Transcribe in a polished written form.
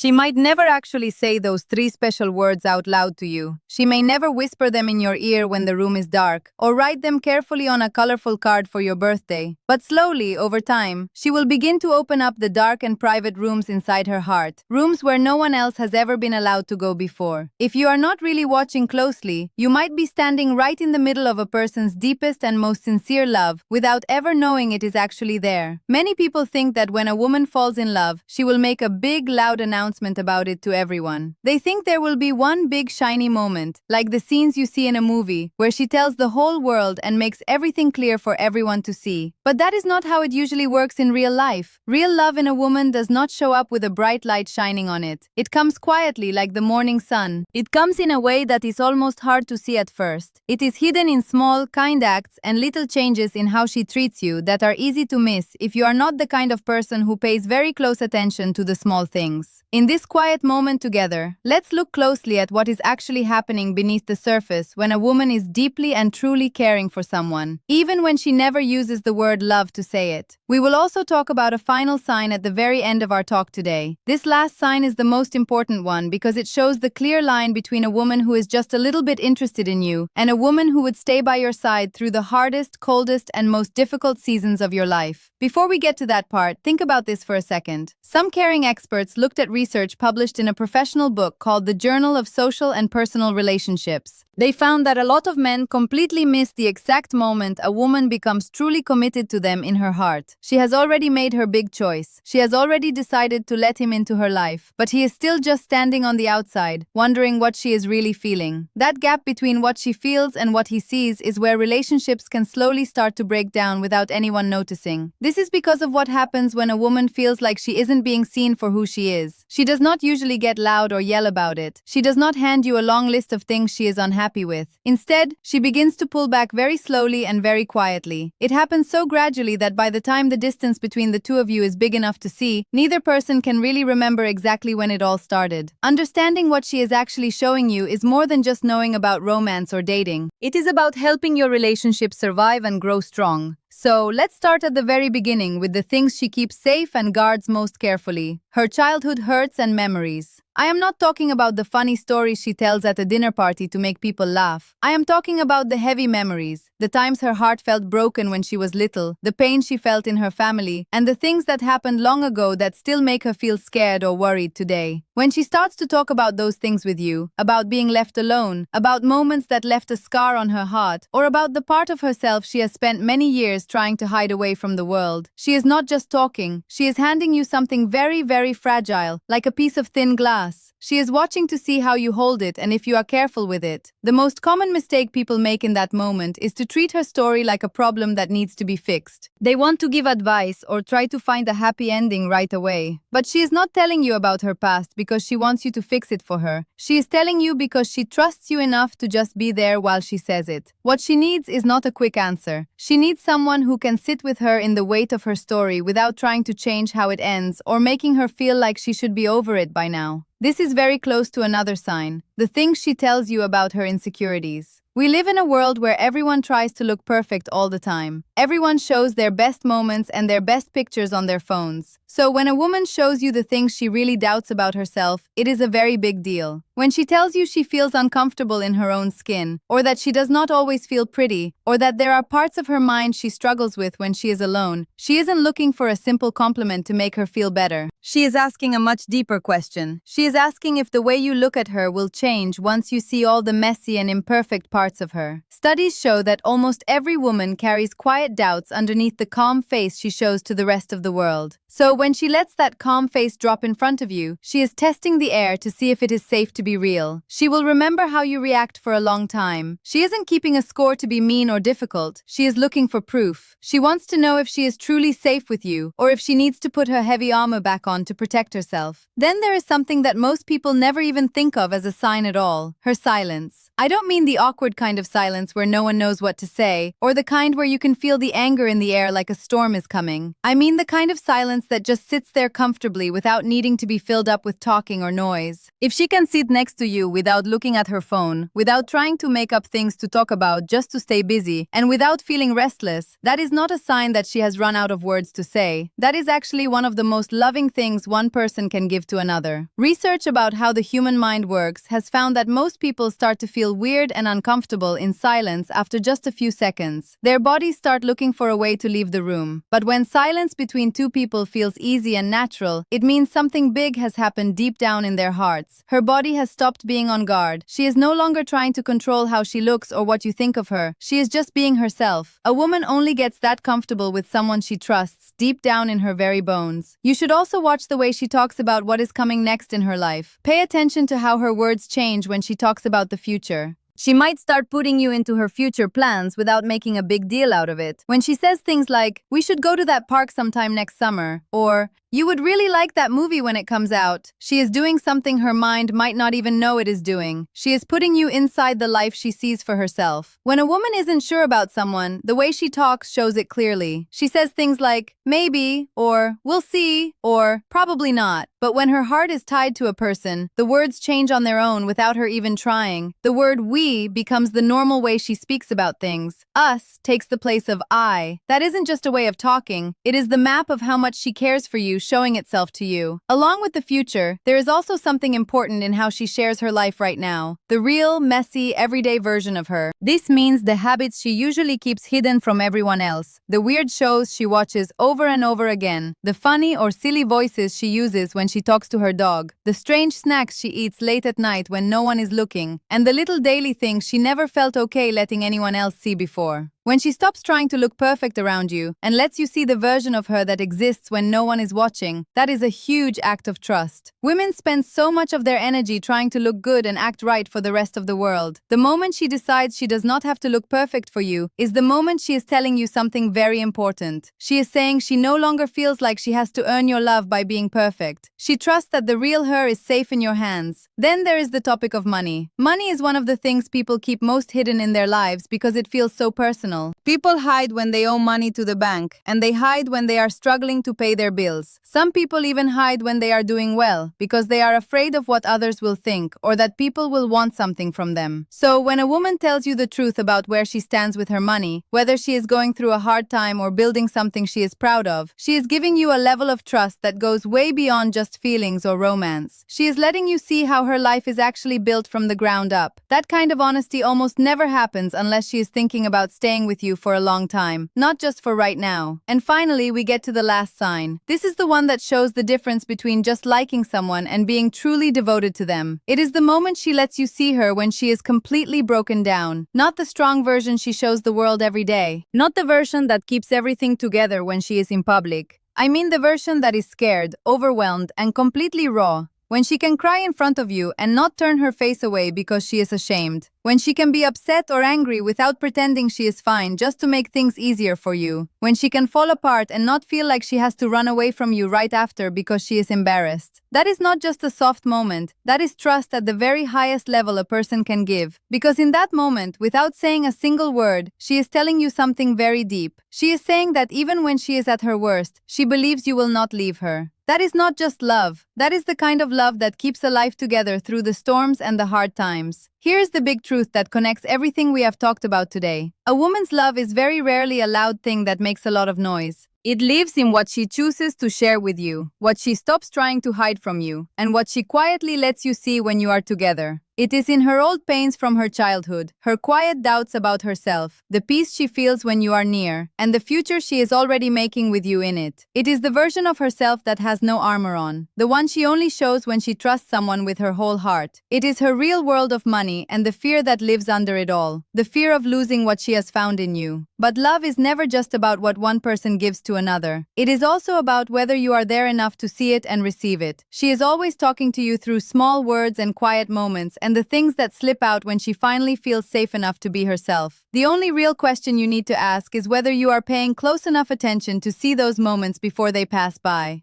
She might never actually say those three special words out loud to you. She may never whisper them in your ear when the room is dark, or write them carefully on a colorful card for your birthday. But slowly, over time, she will begin to open up the dark and private rooms inside her heart, rooms where no one else has ever been allowed to go before. If you are not really watching closely, you might be standing right in the middle of a person's deepest and most sincere love without ever knowing it is actually there. Many people think that when a woman falls in love, she will make a big, loud announcement about it to everyone. They think there will be one big, shiny moment, like the scenes you see in a movie, where she tells the whole world and makes everything clear for everyone to see. But that is not how it usually works in real life. Real love in a woman does not show up with a bright light shining on it. It comes quietly like the morning sun. It comes in a way that is almost hard to see at first. It is hidden in small, kind acts and little changes in how she treats you that are easy to miss if you are not the kind of person who pays very close attention to the small things. In this quiet moment together, let's look closely at what is actually happening beneath the surface when a woman is deeply and truly caring for someone, even when she never uses the word love to say it. We will also talk about a final sign at the very end of our talk today. This last sign is the most important one because it shows the clear line between a woman who is just a little bit interested in you and a woman who would stay by your side through the hardest, coldest, and most difficult seasons of your life. Before we get to that part, think about this for a second. Some caring experts looked at research published in a professional book called the Journal of Social and Personal Relationships. They found that a lot of men completely miss the exact moment a woman becomes truly committed to them in her heart. She has already made her big choice. She has already decided to let him into her life, but he is still just standing on the outside, wondering what she is really feeling. That gap between what she feels and what he sees is where relationships can slowly start to break down without anyone noticing. This is because of what happens when a woman feels like she isn't being seen for who she is. She does not usually get loud or yell about it. She does not hand you a long list of things she is unhappy with. Instead, she begins to pull back very slowly and very quietly. It happens so gradually that by the time the distance between the two of you is big enough to see, neither person can really remember exactly when it all started. Understanding what she is actually showing you is more than just knowing about romance or dating. It is about helping your relationship survive and grow strong. So, let's start at the very beginning with the things she keeps safe and guards most carefully. Her childhood hurts and memories. I am not talking about the funny stories she tells at a dinner party to make people laugh. I am talking about the heavy memories, the times her heart felt broken when she was little, the pain she felt in her family, and the things that happened long ago that still make her feel scared or worried today. When she starts to talk about those things with you, about being left alone, about moments that left a scar on her heart, or about the part of herself she has spent many years trying to hide away from the world, she is not just talking, she is handing you something very, very fragile, like a piece of thin glass. She is watching to see how you hold it and if you are careful with it. The most common mistake people make in that moment is to treat her story like a problem that needs to be fixed. They want to give advice or try to find a happy ending right away. But she is not telling you about her past because she wants you to fix it for her. She is telling you because she trusts you enough to just be there while she says it. What she needs is not a quick answer. She needs someone who can sit with her in the weight of her story without trying to change how it ends or making her feel like she should be over it by now. This is very close to another sign, the things she tells you about her insecurities. We live in a world where everyone tries to look perfect all the time. Everyone shows their best moments and their best pictures on their phones. So when a woman shows you the things she really doubts about herself, it is a very big deal. When she tells you she feels uncomfortable in her own skin, or that she does not always feel pretty, or that there are parts of her mind she struggles with when she is alone, she isn't looking for a simple compliment to make her feel better. She is asking a much deeper question. She is asking if the way you look at her will change once you see all the messy and imperfect parts of her. Studies show that almost every woman carries quiet doubts underneath the calm face she shows to the rest of the world. So when she lets that calm face drop in front of you, she is testing the air to see if it is safe to be real. She will remember how you react for a long time. She isn't keeping a score to be mean or difficult. She is looking for proof. She wants to know if she is truly safe with you, or if she needs to put her heavy armor back on to protect herself. Then there is something that most people never even think of as a sign sign at all, her silence. I don't mean the awkward kind of silence where no one knows what to say, or the kind where you can feel the anger in the air like a storm is coming. I mean the kind of silence that just sits there comfortably without needing to be filled up with talking or noise. If she can sit next to you without looking at her phone, without trying to make up things to talk about just to stay busy, and without feeling restless, that is not a sign that she has run out of words to say. That is actually one of the most loving things one person can give to another. Research about how the human mind works has found that most people start to feel weird and uncomfortable in silence after just a few seconds. Their bodies start looking for a way to leave the room. But when silence between two people feels easy and natural, it means something big has happened deep down in their hearts. Her body has stopped being on guard. She is no longer trying to control how she looks or what you think of her. She is just being herself. A woman only gets that comfortable with someone she trusts deep down in her very bones. You should also watch the way she talks about what is coming next in her life. Pay attention to how her words change when she talks about the future. She might start putting you into her future plans without making a big deal out of it. When she says things like, "We should go to that park sometime next summer," or "You would really like that movie when it comes out," she is doing something her mind might not even know it is doing. She is putting you inside the life she sees for herself. When a woman isn't sure about someone, the way she talks shows it clearly. She says things like, "Maybe," or "We'll see," or "Probably not." But when her heart is tied to a person, the words change on their own without her even trying. The word "we" becomes the normal way she speaks about things. "Us" takes the place of "I." That isn't just a way of talking. It is the map of how much she cares for you showing itself to you. Along with the future, there is also something important in how she shares her life right now. The real, messy, everyday version of her. This means the habits she usually keeps hidden from everyone else. The weird shows she watches over and over again. The funny or silly voices she uses when she talks to her dog. The strange snacks she eats late at night when no one is looking. And the little daily things she never felt okay letting anyone else see before. When she stops trying to look perfect around you and lets you see the version of her that exists when no one is watching, that is a huge act of trust. Women spend so much of their energy trying to look good and act right for the rest of the world. The moment she decides she does not have to look perfect for you is the moment she is telling you something very important. She is saying she no longer feels like she has to earn your love by being perfect. She trusts that the real her is safe in your hands. Then there is the topic of money. Money is one of the things people keep most hidden in their lives because it feels so personal. People hide when they owe money to the bank, and they hide when they are struggling to pay their bills. Some people even hide when they are doing well, because they are afraid of what others will think, or that people will want something from them. So when a woman tells you the truth about where she stands with her money, whether she is going through a hard time or building something she is proud of, she is giving you a level of trust that goes way beyond just feelings or romance. She is letting you see how her life is actually built from the ground up. That kind of honesty almost never happens unless she is thinking about staying with you for a long time, not just for right now. And finally, we get to the last sign. This is the one that shows the difference between just liking someone and being truly devoted to them. It is the moment she lets you see her when she is completely broken down. Not the strong version she shows the world every day. Not the version that keeps everything together when she is in public. I mean the version that is scared, overwhelmed, and completely raw. When she can cry in front of you and not turn her face away because she is ashamed. When she can be upset or angry without pretending she is fine just to make things easier for you. When she can fall apart and not feel like she has to run away from you right after because she is embarrassed. That is not just a soft moment, that is trust at the very highest level a person can give. Because in that moment, without saying a single word, she is telling you something very deep. She is saying that even when she is at her worst, she believes you will not leave her. That is not just love. That is the kind of love that keeps a life together through the storms and the hard times. Here's the big truth that connects everything we have talked about today. A woman's love is very rarely a loud thing that makes a lot of noise. It lives in what she chooses to share with you, what she stops trying to hide from you, and what she quietly lets you see when you are together. It is in her old pains from her childhood, her quiet doubts about herself, the peace she feels when you are near, and the future she is already making with you in it. It is the version of herself that has no armor on, the one she only shows when she trusts someone with her whole heart. It is her real world of money and the fear that lives under it all, the fear of losing what she has found in you. But love is never just about what one person gives to another. It is also about whether you are there enough to see it and receive it. She is always talking to you through small words and quiet moments and the things that slip out when she finally feels safe enough to be herself. The only real question you need to ask is whether you are paying close enough attention to see those moments before they pass by.